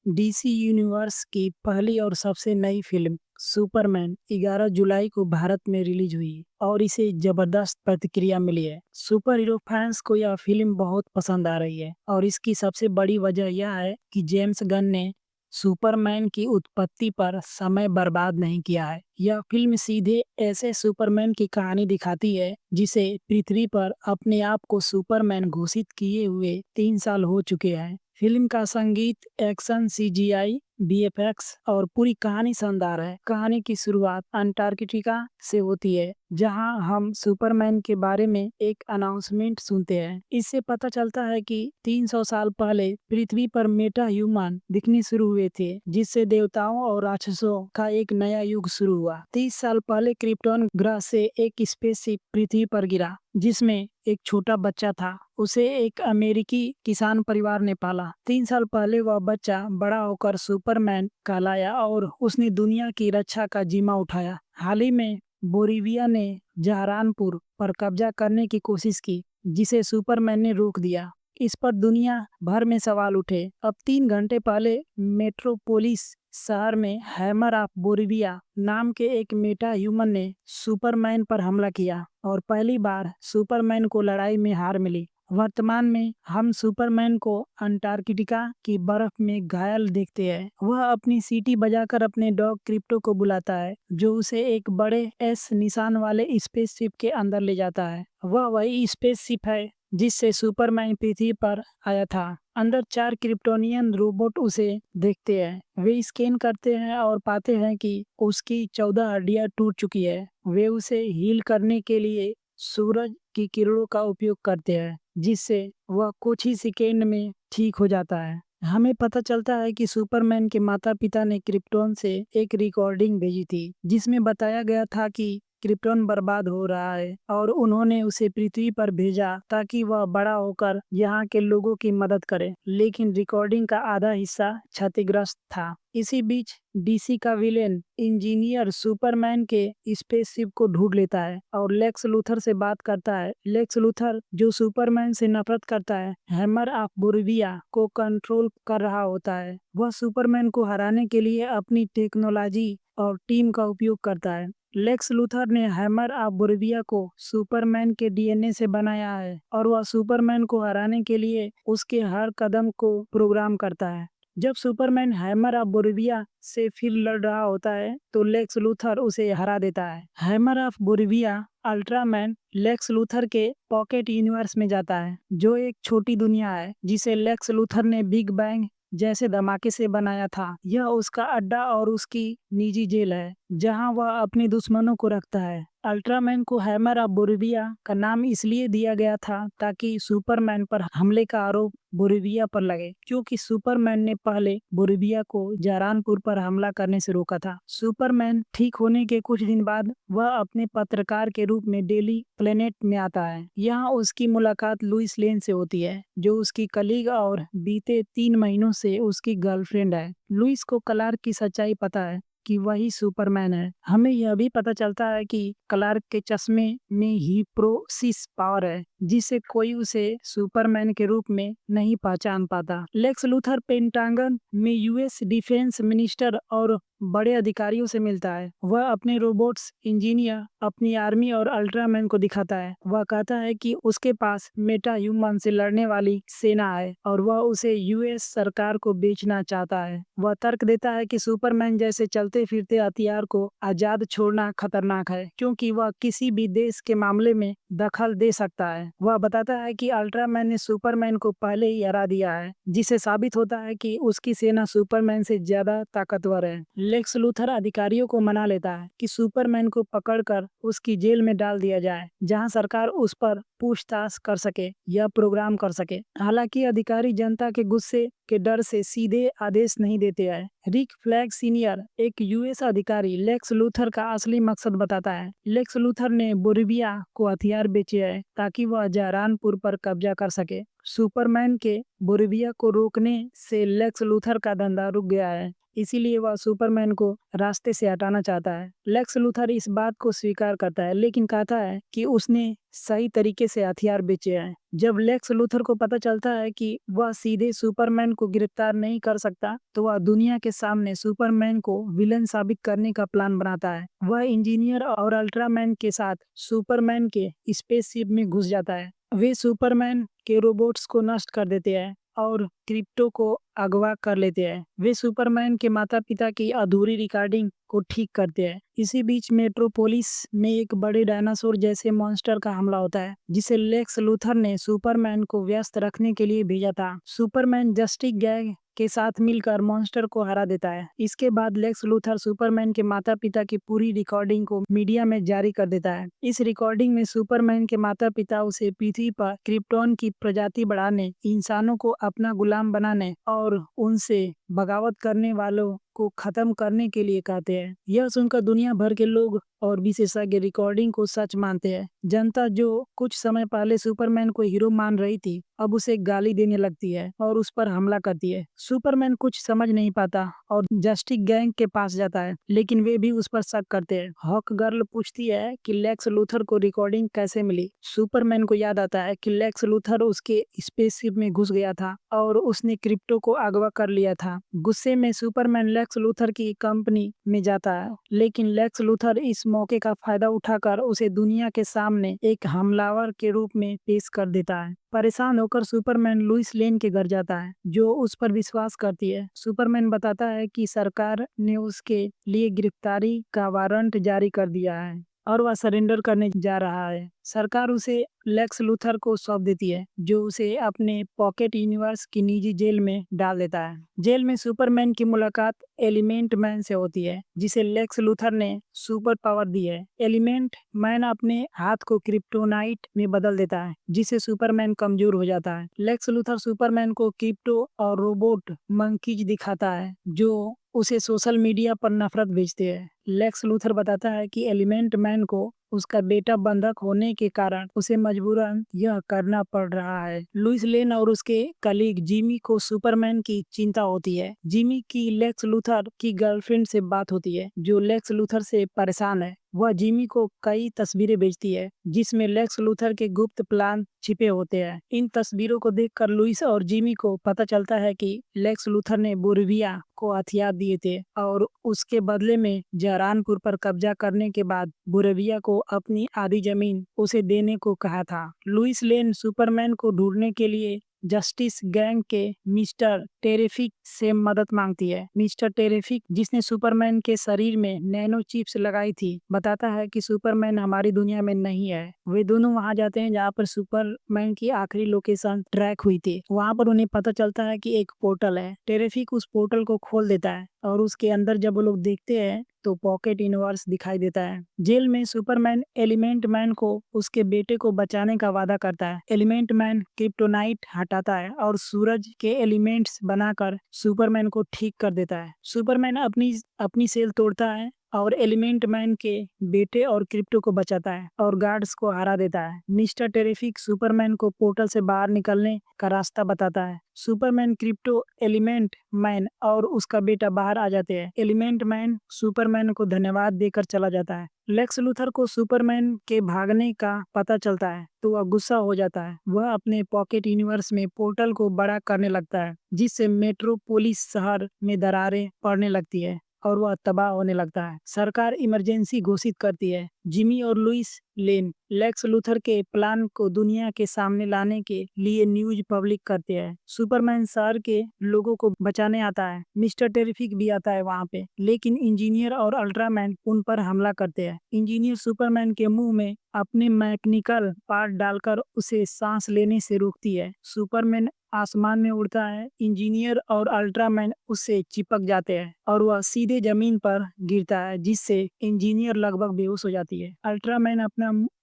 DC universe की पहली और सबसे नई फिल्म सुपरमैन 11 जुलाई को भारत में रिलीज हुई और इसे जबरदस्त प्रतिक्रिया मिली है। सुपर हीरो फैंस को यह फिल्म बहुत पसंद आ रही है और इसकी सबसे बड़ी वजह यह है कि जेम्स गन ने सुपरमैन की उत्पत्ति पर समय बर्बाद नहीं किया है। यह फिल्म सीधे ऐसे सुपरमैन की कहानी दिखाती है जिसे पृथ्वी पर अपने आप को सुपरमैन घोषित किए हुए 3 साल हो चुके हैं। फिल्म का संगीत, एक्शन, सीजीआई, वीएफएक्स और पूरी कहानी शानदार है। कहानी की शुरुआत अंटार्कटिका से होती है, जहां हम सुपरमैन के बारे में एक अनाउंसमेंट सुनते हैं। इससे पता चलता है कि 300 साल पहले पृथ्वी पर मेटा ह्यूमन दिखने शुरू हुए थे, जिससे देवताओं और राक्षसों का एक नया युग शुरू हुआ। 30 साल पहले क्रिप्टॉन ग्रह से एक स्पेसशिप पृथ्वी पर गिरा, जिसमें एक छोटा बच्चा था। उसे एक अमेरिकी किसान परिवार ने पाला। 3 साल पहले वह बच्चा बड़ा होकर सुपरमैन कहलाया और उसने दुनिया की रक्षा का जिम्मा उठाया। हाल ही में बोरिविया ने जहरानपुर पर कब्जा करने की कोशिश की, जिसे सुपरमैन ने रोक दिया। इस पर दुनिया भर में सवाल उठे। अब 3 घंटे पहले मेट्रोपोलिस शहर में हैमर ऑफ बोरिविया नाम के एक मेटा ह्यूमन ने सुपरमैन पर हमला किया और पहली बार सुपरमैन को लड़ाई में हार मिली। वर्तमान में हम सुपरमैन को अंटार्कटिका की बर्फ में घायल देखते हैं। वह अपनी सीटी बजाकर अपने डॉग क्रिप्टो को बुलाता है, जो उसे एक बड़े एस निशान वाले स्पेसशिप के अंदर ले जाता है। वह वही स्पेसशिप है जिससे सुपरमैन पृथ्वी पर आया था। अंदर 4 क्रिप्टोनियन रोबोट उसे देखते हैं। वे स्कैन करते हैं और पाते हैं कि उसकी 14 हड्डियां टूट चुकी है। वे उसे हील करने के लिए सूरज की किरणों का उपयोग करते हैं, जिससे वह कुछ ही सेकेंड में ठीक हो जाता है। हमें पता चलता है कि सुपरमैन के माता-पिता ने क्रिप्टॉन से एक रिकॉर्डिंग भेजी थी, जिसमें बताया गया था कि क्रिप्टॉन बर्बाद हो रहा है और उन्होंने उसे पृथ्वी पर भेजा ताकि वह बड़ा होकर यहाँ के लोगों की मदद करे। लेकिन रिकॉर्डिंग का आधा हिस्सा क्षतिग्रस्त था। इसी बीच डीसी का विलेन इंजीनियर सुपरमैन के स्पेसशिप को ढूंढ लेता है और लेक्स लूथर से बात करता है। लेक्स लूथर, जो सुपरमैन से नफरत करता है, हैमर ऑफ बोरिविया को कंट्रोल कर रहा होता है। वह सुपरमैन को हराने के लिए अपनी टेक्नोलॉजी और टीम का उपयोग करता है। लेक्स लूथर ने हैमर ऑफ बोरिविया को सुपरमैन के डीएनए से बनाया है और वह सुपरमैन को हराने के लिए उसके हर कदम को प्रोग्राम करता है। जब सुपरमैन हैमर ऑफ बोरिविया से फिर लड़ रहा होता है तो लेक्स लूथर उसे हरा देता है। Hammer of Boravia Ultraman Lex Luthor के पॉकेट यूनिवर्स में जाता है, जो एक छोटी दुनिया है जिसे लेक्स लूथर ने बिग बैंग जैसे धमाके से बनाया था। यह उसका अड्डा और उसकी निजी जेल है, जहां वह अपने दुश्मनों को रखता है। अल्ट्रामैन को हैमर ऑफ बोरिविया का नाम इसलिए दिया गया था ताकि सुपरमैन पर हमले का आरोप बोरिविया पर लगे, क्योंकि सुपरमैन ने पहले बोरिविया को जहरानपुर पर हमला करने से रोका था। सुपरमैन ठीक होने के कुछ दिन बाद वह अपने पत्रकार के रूप में डेली प्लेनेट में आता है। यहाँ उसकी मुलाकात लुइस लेन से होती है, जो उसकी कलीग और बीते 3 महीनों से उसकी गर्लफ्रेंड है। लुइस को क्लार्क की सच्चाई पता है कि वही सुपरमैन है। हमें यह भी पता चलता है कि क्लार्क के चश्मे में हिप्नोसिस पावर है, जिससे कोई उसे सुपरमैन के रूप में नहीं पहचान पाता। लेक्स लूथर पेंटागन में यूएस डिफेंस मिनिस्टर और बड़े अधिकारियों से मिलता है। वह अपने रोबोट्स, इंजीनियर, अपनी आर्मी और अल्ट्रामैन को दिखाता है। वह कहता है कि उसके पास मेटा ह्यूमन से लड़ने वाली सेना है और वह उसे यूएस सरकार को बेचना चाहता है। वह तर्क देता है कि सुपरमैन जैसे चलते फिरते हथियार को आजाद छोड़ना खतरनाक है, क्योंकि वह किसी भी देश के मामले में दखल दे सकता है। वह बताता है कि अल्ट्रामैन ने सुपरमैन को पहले ही हरा दिया है, जिससे साबित होता है कि उसकी सेना सुपरमैन से ज्यादा ताकतवर है। लेक्स लूथर अधिकारियों को मना लेता है कि सुपरमैन को पकड़कर उसकी जेल में डाल दिया जाए, जहां सरकार उस पर पूछताछ कर सके या प्रोग्राम कर सके। हालांकि अधिकारी जनता के गुस्से के डर से सीधे आदेश नहीं देते हैं। रिक फ्लैग सीनियर, एक यूएस अधिकारी, लेक्स लूथर का असली मकसद बताता है। लेक्स लूथर ने बोरिविया को हथियार बेचे हैं ताकि वह जहरानपुर पर कब्जा कर सके। सुपरमैन के बोरेविया को रोकने से लेक्स लूथर का धंधा रुक गया है, इसीलिए वह सुपरमैन को रास्ते से हटाना चाहता है। लेक्स लूथर इस बात को स्वीकार करता है, लेकिन कहता है कि उसने सही तरीके से हथियार बेचे हैं। जब लेक्स लूथर को पता चलता है कि वह सीधे सुपरमैन को गिरफ्तार नहीं कर सकता, तो वह दुनिया के सामने सुपरमैन को विलन साबित करने का प्लान बनाता है। वह इंजीनियर और अल्ट्रामैन के साथ सुपरमैन के स्पेसशिप में घुस जाता है। वे सुपरमैन के रोबोट्स को नष्ट कर देते हैं और क्रिप्टो को अगवा कर लेते हैं। वे सुपरमैन के माता-पिता की अधूरी रिकॉर्डिंग को ठीक करते हैं। इसी बीच मेट्रोपोलिस में एक बड़े डायनासोर जैसे मॉन्स्टर का हमला होता है, जिसे लेक्स लूथर ने सुपरमैन को व्यस्त रखने के लिए भेजा था। सुपरमैन जस्टिस गैग के साथ मिलकर मॉन्स्टर को हरा देता है। इसके बाद लेक्स लूथर सुपरमैन के माता-पिता की पूरी रिकॉर्डिंग को मीडिया में जारी कर देता है। इस रिकॉर्डिंग में सुपरमैन के माता-पिता उसे पृथ्वी पर क्रिप्टॉन की प्रजाति बढ़ाने, इंसानों को अपना गुलाम बनाने और उनसे बगावत करने वालों को खत्म करने के लिए कहते हैं। यह सुनकर दुनिया भर के लोग और विशेषज्ञ रिकॉर्डिंग को सच मानते हैं। जनता, जो कुछ समय पहले सुपरमैन को हीरो मान रही थी, अब उसे गाली देने लगती है और उस पर हमला करती है। सुपरमैन कुछ समझ नहीं पाता और जस्टिस गैंग के पास जाता है, लेकिन वे भी उस पर शक करते हैं। हॉक गर्ल पूछती है कि लेक्स लूथर को रिकॉर्डिंग कैसे मिली। सुपरमैन को याद आता है कि लेक्स लूथर उसके स्पेसशिप में घुस गया था और उसने क्रिप्टो को अगवा कर लिया था। गुस्से में सुपरमैन लेक्स लूथर की कंपनी में जाता है, लेकिन लेक्स लूथर इस मौके का फायदा उठाकर उसे दुनिया के सामने एक हमलावर के रूप में पेश कर देता है। परेशान होकर सुपरमैन लुइस लेन के घर जाता है, जो उस पर विश्वास करती है। सुपरमैन बताता है कि सरकार ने उसके लिए गिरफ्तारी का वारंट जारी कर दिया है और वह सरेंडर करने जा रहा है। सरकार उसे लेक्स लूथर को सौंप देती है, जो उसे अपने पॉकेट यूनिवर्स की निजी जेल में डाल देता है। जेल में सुपरमैन की मुलाकात एलिमेंट मैन से होती है, जिसे लेक्स लूथर ने सुपर पावर दी है। एलिमेंट मैन अपने हाथ को क्रिप्टोनाइट में बदल देता है, जिससे सुपरमैन कमजोर हो जाता है। लेक्स लूथर सुपरमैन को क्रिप्टो और रोबोट मंकीज दिखाता है, जो उसे सोशल मीडिया पर नफरत भेजते हैं। लेक्स लूथर बताता है कि एलिमेंट मैन को उसका बेटा बंधक होने के कारण उसे मजबूरन यह करना पड़ रहा है। लुइस लेन और उसके कलीग जिमी को सुपरमैन की चिंता होती है। जिमी की लेक्स लूथर की गर्लफ्रेंड से बात होती है, जो लेक्स लूथर से परेशान है। वह जिमी को कई तस्वीरें भेजती है, जिसमें लेक्स लूथर के गुप्त प्लान छिपे होते हैं। इन तस्वीरों को देखकर लुइस और जिमी को पता चलता है कि लेक्स लूथर ने बोरविया को हथियार दिए थे और उसके बदले में जहरानपुर पर कब्जा करने के बाद बोरविया को अपनी आधी जमीन उसे देने को कहा था। लुइस लेन सुपरमैन को ढूंढने के लिए जस्टिस गैंग के मिस्टर टेरेफिक से मदद मांगती है। मिस्टर टेरेफिक, जिसने सुपरमैन के शरीर में नैनो चिप्स लगाई थी, बताता है कि सुपरमैन हमारी दुनिया में नहीं है। वे दोनों वहां जाते हैं जहां पर सुपरमैन की आखिरी लोकेशन ट्रैक हुई थी। वहां पर उन्हें पता चलता है कि एक पोर्टल है। टेरेफिक उस पोर्टल को खोल देता है और उसके अंदर जब वो लोग देखते हैं तो पॉकेट यूनिवर्स दिखाई देता है। जेल में सुपरमैन एलिमेंट मैन को उसके बेटे को बचाने का वादा करता है। एलिमेंट मैन क्रिप्टोनाइट हटाता है और सूरज के एलिमेंट्स बनाकर सुपरमैन को ठीक कर देता है। सुपरमैन अपनी सेल तोड़ता है और एलिमेंट मैन के बेटे और क्रिप्टो को बचाता है और गार्ड्स को हरा देता है। मिस्टर टेरिफिक सुपरमैन को पोर्टल से बाहर निकलने का रास्ता बताता है। सुपरमैन, क्रिप्टो, एलिमेंट मैन और उसका बेटा बाहर आ जाते हैं। एलिमेंट मैन सुपरमैन को धन्यवाद देकर चला जाता है। लेक्स लूथर को सुपरमैन के भागने का पता चलता है तो वह गुस्सा हो जाता है। वह अपने पॉकेट यूनिवर्स में पोर्टल को बड़ा करने लगता है, जिससे मेट्रोपोलिस शहर में दरारें पड़ने लगती है और वह तबाह होने लगता है। सरकार इमरजेंसी घोषित करती है। जिमी और लुइस लेन लेक्स लूथर के प्लान को दुनिया के सामने लाने के लिए न्यूज पब्लिक करते हैं। सुपरमैन शहर के लोगों को बचाने आता है। मिस्टर टेरिफिक भी आता है वहां पे, लेकिन इंजीनियर और अल्ट्रामैन उन पर हमला करते हैं। इंजीनियर सुपरमैन के मुंह में अपने मैकेनिकल पार्ट डालकर उसे सांस लेने से रोकती है। सुपरमैन आसमान में उड़ता है। इंजीनियर और अल्ट्रामैन उससे चिपक जाते हैं और वह सीधे जमीन पर गिरता है, जिससे इंजीनियर लगभग बेहोश हो जाती है। अल्ट्रामैन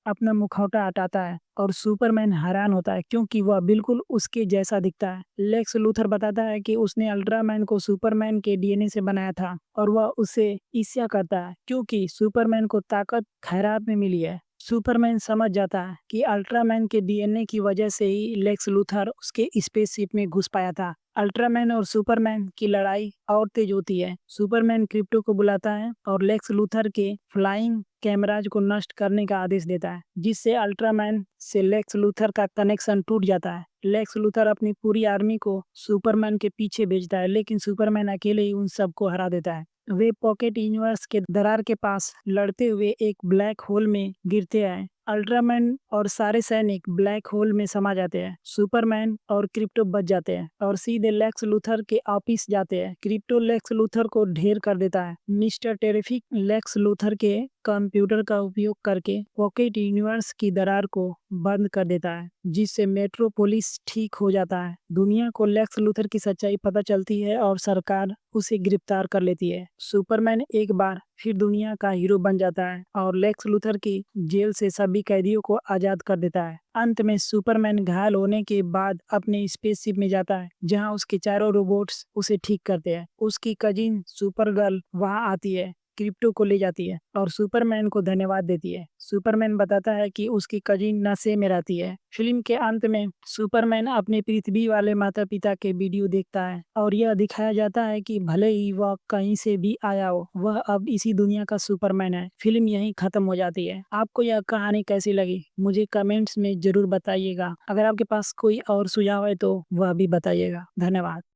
अपना मुखौटा हटाता है और सुपरमैन हैरान होता है, क्योंकि वह बिल्कुल उसके जैसा दिखता है। लेक्स लूथर बताता है कि उसने अल्ट्रामैन को सुपरमैन के डीएनए से बनाया था और वह उसे ईर्ष्या करता है, क्योंकि सुपरमैन को ताकत खैरात में मिली है सुपरमैन समझ जाता है कि अल्ट्रामैन के डीएनए की वजह से ही लेक्स लूथर उसके स्पेसशिप में घुस पाया था। अल्ट्रामैन और सुपरमैन की लड़ाई और तेज होती है। सुपरमैन क्रिप्टो को बुलाता है और लेक्स लूथर के फ्लाइंग कैमराज को नष्ट करने का आदेश देता है, जिससे अल्ट्रामैन से लेक्स लूथर का कनेक्शन टूट जाता है। लेक्स लूथर अपनी पूरी आर्मी को सुपरमैन के पीछे भेजता है, लेकिन सुपरमैन अकेले ही उन सबको हरा देता है। वे पॉकेट यूनिवर्स के दरार के पास लड़ते हुए एक ब्लैक होल में गिरते हैं। अल्ट्रामैन और सारे सैनिक ब्लैक होल में समा जाते हैं। सुपरमैन और क्रिप्टो बच जाते हैं और सीधे लेक्स लूथर के ऑफिस जाते हैं। क्रिप्टो लेक्स लूथर को ढेर कर देता है। मिस्टर टेरिफिक लेक्स लूथर के कंप्यूटर का उपयोग करके पॉकेट यूनिवर्स की दरार को बंद कर देता है, जिससे मेट्रोपोलिस ठीक हो जाता है। दुनिया को लेक्स लूथर की सच्चाई पता चलती है और सरकार उसे गिरफ्तार कर लेती है। सुपरमैन एक बार फिर दुनिया का हीरो बन जाता है और लेक्स लूथर की जेल से सभी कैदियों को आजाद कर देता है। अंत में सुपरमैन घायल होने के बाद अपने स्पेसशिप में जाता है, जहां उसके चारों रोबोट्स उसे ठीक करते हैं। उसकी कजिन सुपरगर्ल वहां आती है, क्रिप्टो को ले जाती है और सुपरमैन को धन्यवाद देती है। सुपरमैन बताता है कि उसकी कजिन नशे में रहती है। फिल्म के अंत में सुपरमैन अपने पृथ्वी वाले माता पिता के वीडियो देखता है और यह दिखाया जाता है कि भले ही वह कहीं से भी आया हो, वह अब इसी दुनिया का सुपरमैन है। फिल्म यहीं खत्म हो जाती है। आपको यह कहानी कैसी लगी मुझे कमेंट्स में जरूर बताइएगा। अगर आपके पास कोई और सुझाव है तो वह भी बताइएगा। धन्यवाद।